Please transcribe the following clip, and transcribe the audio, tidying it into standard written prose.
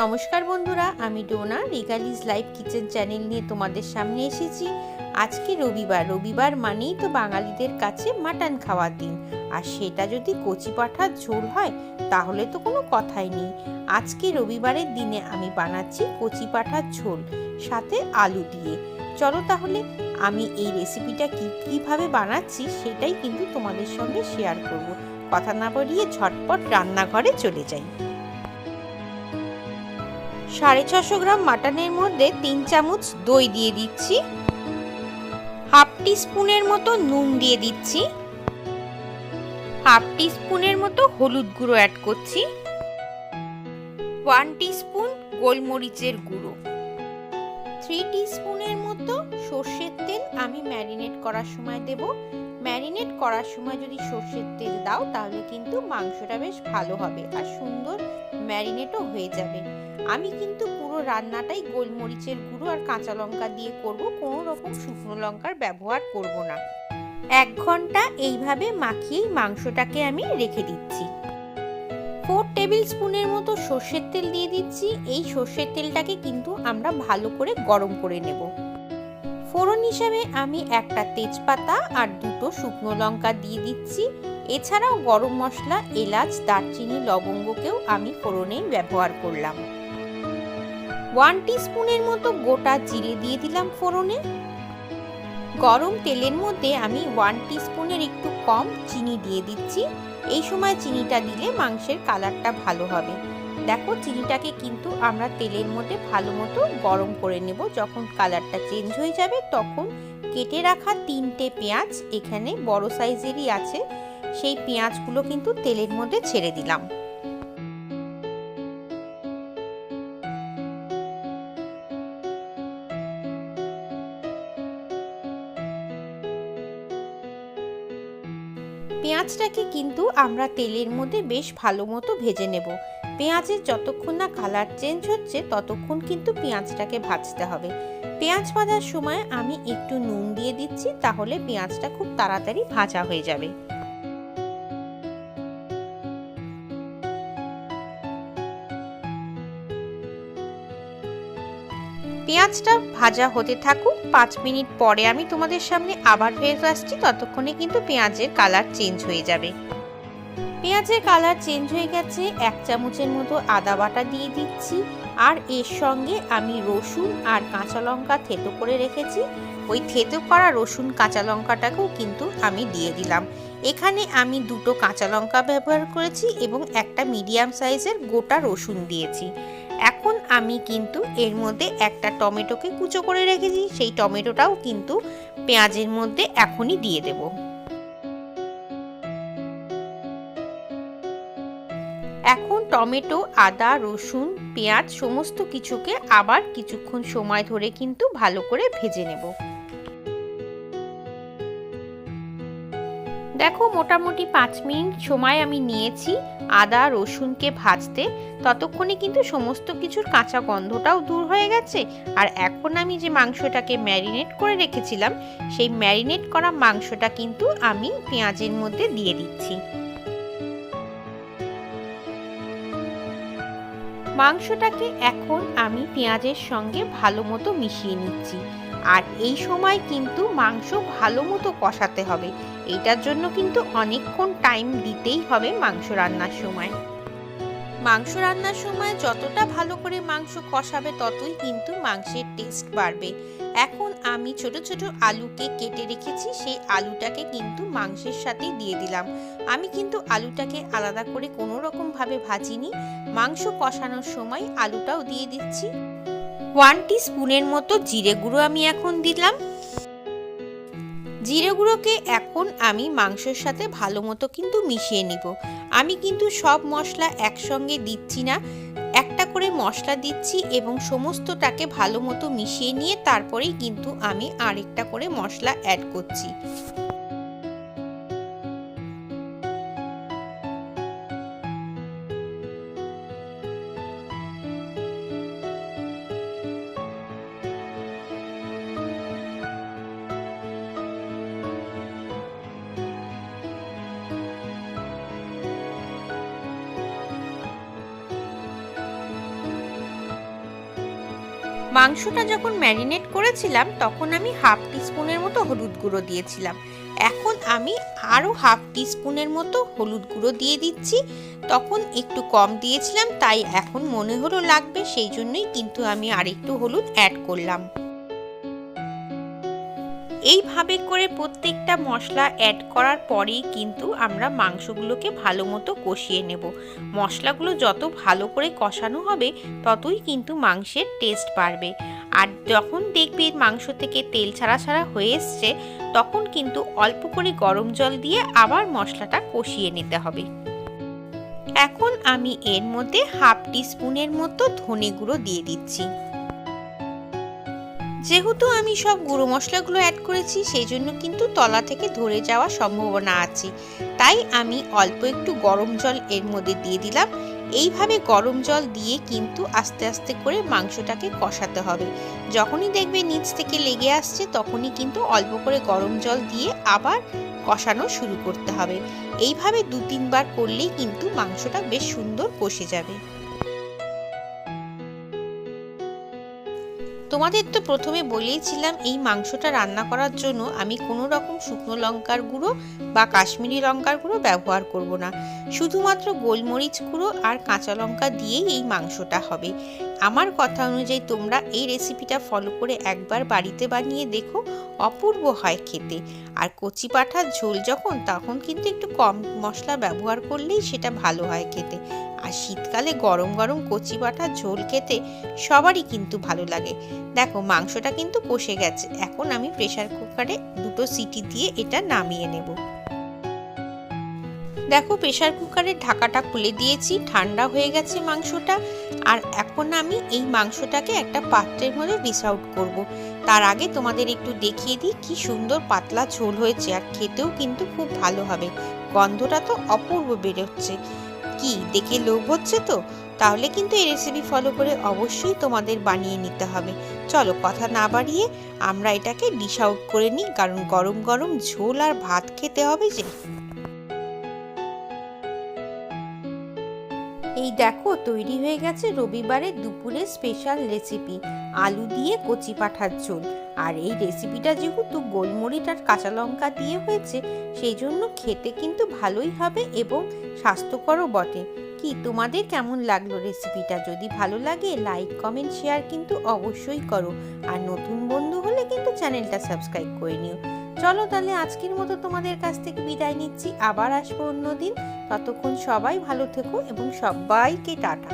নমস্কার বন্ধুরা, আমি ডোনা রিগালিজ লাইফ কিচেন চ্যানেল নিয়ে তোমাদের সামনে এসেছি। আজকে রবিবার মানেই তো বাঙালিদের কাছে মাটন খাওয়ার দিন, আর সেটা যদি কচি পাঁঠার ঝোল হয় তাহলে তো কোনো কথাই নেই। আজকে রবিবারের দিনে আমি বানাচ্ছি কচি পাঁঠার ঝোল সাথে আলু দিয়ে। চলো তাহলে আমি এই রেসিপিটা কীভাবে বানাচ্ছি সেটাই কিন্তু তোমাদের সঙ্গে শেয়ার করব। কথা না বলিয়ে ঝটপট রান্নাঘরে চলে যাই। 650 গ্রাম মাটনের মধ্যে 3 চামচ দই দিয়ে দিচ্ছি, হাফ টিস্পুনের মতো নুন দিয়ে দিচ্ছি, হাফ টিস্পুনের মতো হলুদ গুঁড়ো অ্যাড করছি, 1 টিস্পুন গোলমরিচের গুঁড়ো, 3 টিস্পুনের মতো সর্ষের তেল আমি ম্যারিনেট করার সময় দেব। ম্যারিনেট করার সময় যদি সর্ষের তেল দাও তাহলে কিন্তু মাংসটা বেশ ভালো হবে আর সুন্দর ম্যারিনেটও হয়ে যাবে। আমি কিন্তু পুরো রান্নাটাই গোলমরিচের গুঁড়ো আর কাঁচা লঙ্কা দিয়ে করব, কোনো রকম শুকনো লঙ্কার ব্যবহার করব না। 1 ঘন্টা এইভাবে মাখিয়েই মাংসটাকে আমি রেখে দিচ্ছি। 4 টেবিল স্পুনের মতো সর্ষের তেল দিয়ে দিচ্ছি। এই সর্ষের তেলটাকে কিন্তু আমরা ভালো করে গরম করে নেব। ফোড়ন হিসেবে আমি একটা তেজপাতা আর 2টো শুকনো লঙ্কা দিয়ে দিচ্ছি। এছাড়াও গরম মশলা, এলাচ, দারচিনি, লবঙ্গকেও আমি ফোড়নে ব্যবহার করলাম। 1 টিস্পুনের মতো গোটা জিরে দিয়ে দিলাম ফোড়নে। গরম তেলের মধ্যে আমি 1 টিস্পুনের একটু কম চিনি দিয়ে দিচ্ছি। এই সময় চিনিটা দিলে মাংসের কালারটা ভালো হবে। দেখো, চিনিটাকে কিন্তু আমরা তেলের মধ্যে ভালো মতো গরম করে নেব। যখন কালারটা চেঞ্জ হয়ে যাবে তখন কেটে রাখা 3টে পেঁয়াজ, এখানে বড় সাইজেরই আছে, সেই পেঁয়াজগুলো কিন্তু তেলের মধ্যে ছেড়ে দিলাম। পেঁয়াজটাকে কিন্তু আমরা তেলের মধ্যে বেশ ভালো মতো ভেজে নেব। পেঁয়াজের যতক্ষণ না কালার চেঞ্জ হচ্ছে ততক্ষণ কিন্তু পেঁয়াজটাকে ভাজতে হবে। পেঁয়াজ ভাজার সময় আমি একটু নুন দিয়ে দিচ্ছি, তাহলে পেঁয়াজটা খুব তাড়াতাড়ি ভাজা হয়ে যাবে। পেঁয়াজটা ভাজা হতে থাকুক। 5 মিনিট পরে আমি তোমাদের সামনে আবার ফেরত আসছি। ততক্ষণে কিন্তু পেঁয়াজের কালার চেঞ্জ হয়ে যাবে। পেঁয়াজের কালার চেঞ্জ হয়ে গেছে। 1 চামচের মতো আদা বাটা দিয়ে দিচ্ছি, আর এর সঙ্গে আমি রসুন আর কাঁচা লঙ্কা থেতো করে রেখেছি, ওই থেতো করা রসুন কাঁচা লঙ্কাটাকেও কিন্তু আমি দিয়ে দিলাম। এখানে আমি 2টো কাঁচা লঙ্কা ব্যবহার করেছি এবং একটা মিডিয়াম সাইজের গোটা রসুন দিয়েছি। এখন আমি কিন্তু এর মধ্যে একটা টমেটোকে কুচো করে রেখেছি, সেই টমেটোটাও কিন্তু পেঁয়াজের মধ্যে এখনই দিয়ে দেব। এখন টমেটো, আদা, রসুন, পেঁয়াজ সমস্ত কিছুকে আবার কিছুক্ষণ সময় ধরে কিন্তু ভালো করে ভেজে নেব। দেখো, মোটামুটি 5 মিনিট সময় আমি নিয়েছি আদা রসুনকে ভাজতে। ততক্ষণে কিন্তু সমস্ত কিছুর কাঁচা গন্ধটাও দূর হয়ে গেছে। আর এখন আমি যে মাংসটাকে ম্যারিনেট করে রেখেছিলাম, সেই ম্যারিনেট করা মাংসটা কিন্তু আমি পেঁয়াজের মধ্যে দিয়ে দিচ্ছি। মাংসটাকে এখন আমি পেঁয়াজের সঙ্গে ভালো মতো মিশিয়ে নিচ্ছি। আর এই সময় কিন্তু মাংস ভালো মতো কষাতে হবে। এইটার জন্য কিন্তু অনেকক্ষণ টাইম দিতেই হবে মাংস রান্নার সময়। মাংস রান্নার সময় যতটা ভালো করে মাংস কষাবে ততই কিন্তু মাংসের টেস্ট বাড়বে। এখন আমি ছোট ছোট আলুকে কেটে রেখেছি, সেই আলুটাকে কিন্তু মাংসের সাথেই দিয়ে দিলাম। আমি কিন্তু আলুটাকে আলাদা করে কোনো রকম ভাবে ভাজিনি। মাংস কষানোর সময় আলুটাও দিয়ে দিচ্ছি। 1 টিস্পুনের মতো জিরে গুঁড়ো আমি এখন দিলাম। জিরে গুঁড়োকে এখন আমি মাংসের সাথে ভালো মতো কিন্তু মিশিয়ে নিব। আমি কিন্তু সব মশলা একসঙ্গে দিচ্ছি না, একটা করে মশলা দিচ্ছি এবং সমস্তটাকে ভালো মতো মিশিয়ে নিয়ে তারপরেই কিন্তু আমি আরেকটা করে মশলা অ্যাড করছি। মাংসটা যখন ম্যারিনেট করেছিলাম তখন আমি হাফ টিস্পুনের মতো হলুদ গুঁড়ো দিয়েছিলাম। এখন আমি আরও হাফ টিস্পুনের মতো হলুদ গুঁড়ো দিয়ে দিচ্ছি। তখন একটু কম দিয়েছিলাম, তাই এখন মনে হলো লাগবে, সেই জন্যই কিন্তু আমি আরেকটু হলুদ অ্যাড করলাম। এইভাবে করে প্রত্যেকটা মশলা অ্যাড করার পরেই কিন্তু আমরা মাংসগুলোকে ভালো মতো কষিয়ে নেব। মশলাগুলো যত ভালো করে কষানো হবে ততই কিন্তু মাংসের টেস্ট বাড়বে। আর যখন দেখবে মাংস থেকে তেল ছাড়া ছাড়া হয়ে এসছে, তখন কিন্তু অল্প করে গরম জল দিয়ে আবার মশলাটা কষিয়ে নিতে হবে। এখন আমি এর মধ্যে হাফ টিস্পুনের মতো ধনে গুঁড়ো দিয়ে দিচ্ছি। যেহেতু আমি সব গুঁড়ো মশলাগুলো অ্যাড করেছি, সেই জন্য কিন্তু তলা থেকে ধরে যাওয়ার সম্ভাবনা আছে, তাই আমি অল্প একটু গরম জল এর মধ্যে দিয়ে দিলাম। এইভাবে গরম জল দিয়ে কিন্তু আস্তে আস্তে করে মাংসটাকে কষাতে হবে। যখনই দেখবে নিচ থেকে লেগে আসছে, তখনই কিন্তু অল্প করে গরম জল দিয়ে আবার কষানো শুরু করতে হবে। এইভাবে 2-3 বার করলেই কিন্তু মাংসটা বেশ সুন্দর কষে যাবে। তোমাদের তো প্রথমে বলেইছিলাম এই মাংসটা রান্না করার জন্য আমি কোনো রকম শুকনো লঙ্কার গুঁড়ো বা কাশ্মীরি লঙ্কার গুঁড়ো ব্যবহার করব না। শুধুমাত্র গোলমরিচ গুঁড়ো আর কাঁচা লঙ্কা দিয়েই এই মাংসটা হবে। আমার কথা অনুযায়ী তোমরা এই রেসিপিটা ফলো করে একবার বাড়িতে বানিয়ে দেখো, অপূর্ব হয় খেতে। আর কচি পাঁঠার ঝোল তখন কিন্তু একটু কম মশলা ব্যবহার করলেই সেটা ভালো হয় খেতে। আর শীতকালে গরম গরম কচি পাঁঠার ঝোল খেতে সবারই কিন্তু ভালো লাগে। দেখো মাংসটা কিন্তু কষে গেছে। এখন আমি প্রেসার কুকারে 2টো সিটি দিয়ে এটা নামিয়ে নেব। দেখো প্রেসার কুকারের ঢাকাটা খুলে দিয়েছি, ঠান্ডা হয়ে গেছে মাংসটা। আর এখন আমি এই মাংসটাকে একটা পাত্রের মধ্যে ডিশ আউট করব। তার আগে তোমাদের একটু দেখিয়ে দিই কি সুন্দর পাতলা ঝোল হয়েছে, আর খেতেও কিন্তু খুব ভালো হবে। গন্ধটা তো অপূর্ব বেরোচ্ছে। কি দেখে লোভ হচ্ছে তো? তাহলে কিন্তু এই রেসিপি ফলো করে অবশ্যই তোমাদের বানিয়ে নিতে হবে। চলো কথা না বাড়িয়ে আমরা এটাকে ডিশ আউট করে নিই, কারণ গরম গরম ঝোল আর ভাত খেতে হবে যে। এই দেখো তৈরি হয়ে গেছে রবিবারের দুপুরে স্পেশাল রেসিপি, আলু দিয়ে কচি পাঁঠার ঝোল। আর এই রেসিপিটা যেহেতু গোলমরিচ আর কাঁচা লঙ্কা দিয়ে হয়েছে, সেই জন্য খেতে কিন্তু ভালোই হবে এবং স্বাস্থ্যকরও বটে। কি তোমাদের কেমন লাগলো রেসিপিটা? যদি ভালো লাগে লাইক কমেন্ট শেয়ার কিন্তু অবশ্যই করো। আর নতুন বন্ধু হলে কিন্তু চ্যানেলটা সাবস্ক্রাইব করে নিও। চলো তাহলে আজকের মতো তোমাদের কাছ থেকে বিদায় নিচ্ছি, আবার আসবো অন্যদিন। ততক্ষণ সবাই ভালো থেকো এবং সবাইকে টাটা।